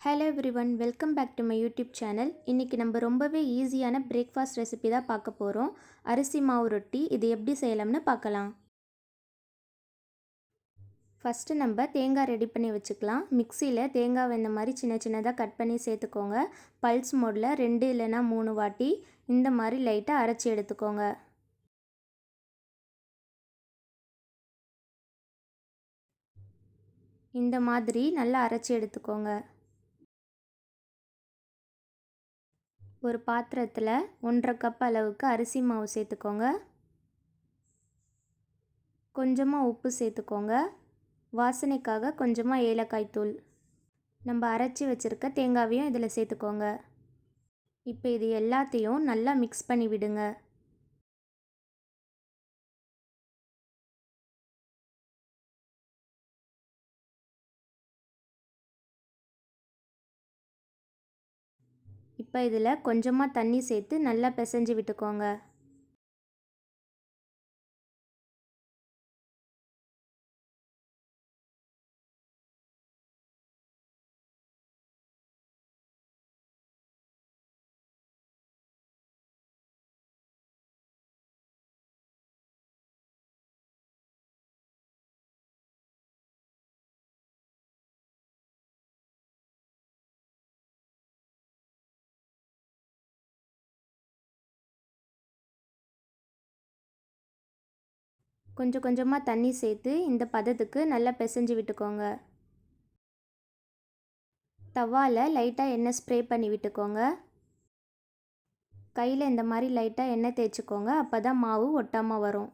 Hello everyone, welcome back to my YouTube channel. இன்றைக்கி நம்ம ரொம்பவே ஈஸியான பிரேக்ஃபாஸ்ட் ரெசிபி தான் பார்க்க போகிறோம். அரிசி மாவு ரொட்டி இது எப்படி செய்யலாம்னு பார்க்கலாம். ஃபஸ்ட்டு நம்ம தேங்காய் ரெடி பண்ணி வச்சுக்கலாம். மிக்சியில் தேங்காய் இந்த மாதிரி சின்ன சின்னதாக கட் பண்ணி சேர்த்துக்கோங்க. பல்ஸ் மோடில் 2 இல்லைனா 3 வாட்டி இந்த மாதிரி லைட்டாக அரைச்சி எடுத்துக்கோங்க. இந்த மாதிரி நல்லா அரைச்சி எடுத்துக்கோங்க. ஒரு பாத்திரத்தில் 1.5 கப் அளவுக்கு அரிசி மாவு சேர்த்துக்கோங்க. கொஞ்சமாக உப்பு சேர்த்துக்கோங்க. வாசனைக்காக கொஞ்சமாக ஏலக்காய் தூள். நம்ம அரைச்சி வச்சுருக்க தேங்காவையும் இதில் சேர்த்துக்கோங்க. இப்போ இது எல்லாத்தையும் நல்லா மிக்ஸ் பண்ணி விடுங்க. இப்போ இதில் கொஞ்சமாக தண்ணி சேர்த்து நல்லா பிசைஞ்சு விட்டுக்கோங்க. கொஞ்சம் கொஞ்சமாக தண்ணி சேர்த்து இந்த பதத்துக்கு நல்லா பிசைஞ்சு விட்டுக்கோங்க. தவாவில் லைட்டாக எண்ணெய் ஸ்ப்ரே பண்ணி விட்டுக்கோங்க. கையில் இந்த மாதிரி லைட்டாக எண்ணெய் தேய்ச்சிக்கோங்க. அப்போ தான் மாவு ஒட்டாமல் வரும்.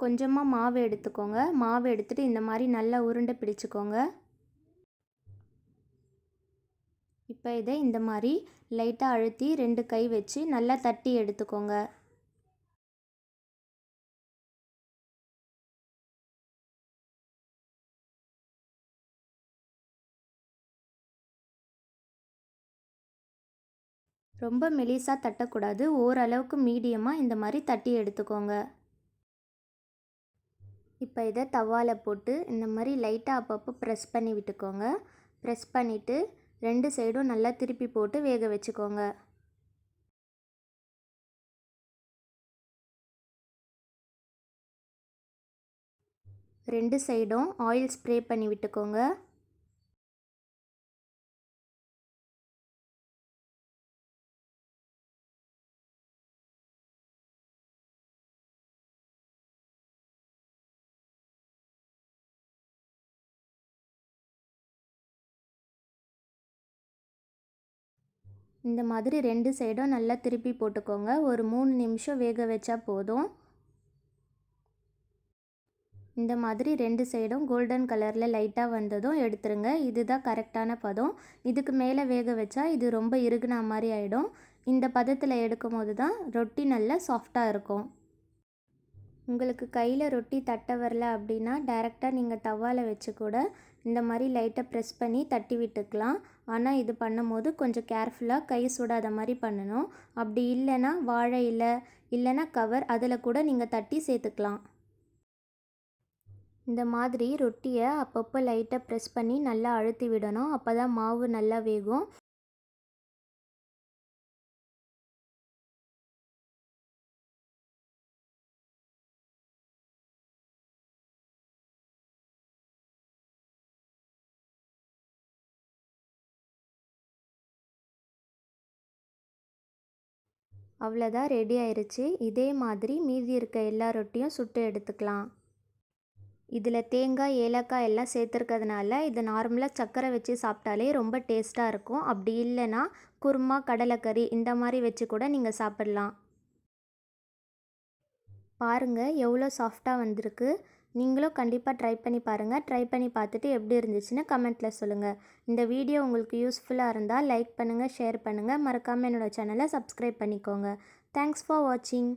கொஞ்சமாக மாவு எடுத்துக்கோங்க. மாவு எடுத்துகிட்டு இந்த மாதிரி நல்லா உருண்டை பிடிச்சிக்கோங்க. இப்போ இதை இந்த மாதிரி லைட்டாக அழுத்தி 2 கை வச்சு நல்லா தட்டி எடுத்துக்கோங்க. ரொம்ப மெலிசாக தட்டக்கூடாது. ஓரளவுக்கு மீடியமாக இந்த மாதிரி தட்டி எடுத்துக்கோங்க. இப்போ இதை தவாவில் போட்டு இந்த மாதிரி லைட்டாக அப்பப்போ ப்ரெஸ் பண்ணி விட்டுக்கோங்க. ப்ரெஸ் பண்ணிவிட்டு 2 சைடும் நல்லா திருப்பி போட்டு வேக வச்சுக்கோங்க. ரெண்டு சைடும் ஆயில் ஸ்ப்ரே பண்ணி விட்டுக்கோங்க. இந்த மாதிரி 2 சைடும் நல்லா திருப்பி போட்டுக்கோங்க. ஒரு 3 நிமிஷம் வேக வச்சா போதும். இந்த மாதிரி 2 சைடும் கோல்டன் கலரில் லைட்டாக வந்ததும் எடுத்துருங்க. இதுதான் கரெக்டான பதம். இதுக்கு மேலே வேக வச்சா இது ரொம்ப இறுகுன மாதிரி ஆகிடும். இந்த பதத்தில் எடுக்கும் போது தான் ரொட்டி நல்லா சாஃப்டாக இருக்கும். உங்களுக்கு கையில் ரொட்டி தட்ட வரல அப்படின்னா டைரெக்டாக நீங்கள் தவாவில் வச்சு கூட இந்த மாதிரி லைட்டாக ப்ரெஸ் பண்ணி தட்டி விட்டுக்கலாம். ஆனால் இது பண்ணும்போது கொஞ்சம் கேர்ஃபுல்லாக கை சுடாத மாதிரி பண்ணணும். அப்படி இல்லைன்னா வாழை இலை இல்லைன்னா கவர் அதில் கூட நீங்கள் தட்டி சேர்த்துக்கலாம். இந்த மாதிரி ரொட்டியை அப்பப்போ லைட்டாக ப்ரெஸ் பண்ணி நல்லா அழுத்தி விடணும். அப்போ தான் மாவு நல்லா வேகும். அவ்வளோதான், ரெடி ஆயிடுச்சு. இதே மாதிரி மீதி இருக்க எல்லா ரொட்டியும் சுட்டு எடுத்துக்கலாம். இதில் தேங்காய் ஏலக்காய் எல்லாம் சேர்த்துருக்கிறதுனால இது நார்மலாக சர்க்கரை வச்சு சாப்பிட்டாலே ரொம்ப டேஸ்ட்டாக இருக்கும். அப்படி இல்லைன்னா குருமா கடலைக்கறி இந்த மாதிரி வச்சு கூட நீங்கள் சாப்பிட்லாம். பாருங்கள் எவ்வளோ சாஃப்டாக வந்திருக்கு. நீங்களும் கண்டிப்பாக ட்ரை பண்ணி பாருங்கள். ட்ரை பண்ணி பார்த்துட்டு எப்படி இருந்துச்சுன்னு கமெண்ட்டில் சொல்லுங்கள். இந்த வீடியோ உங்களுக்கு யூஸ்ஃபுல்லாக இருந்தால் லைக் பண்ணுங்கள், ஷேர் பண்ணுங்கள். மறக்காமல் என்னோடய சேனலை சப்ஸ்கிரைப் பண்ணிக்கோங்க. தேங்க்ஸ் ஃபார் வாட்சிங்.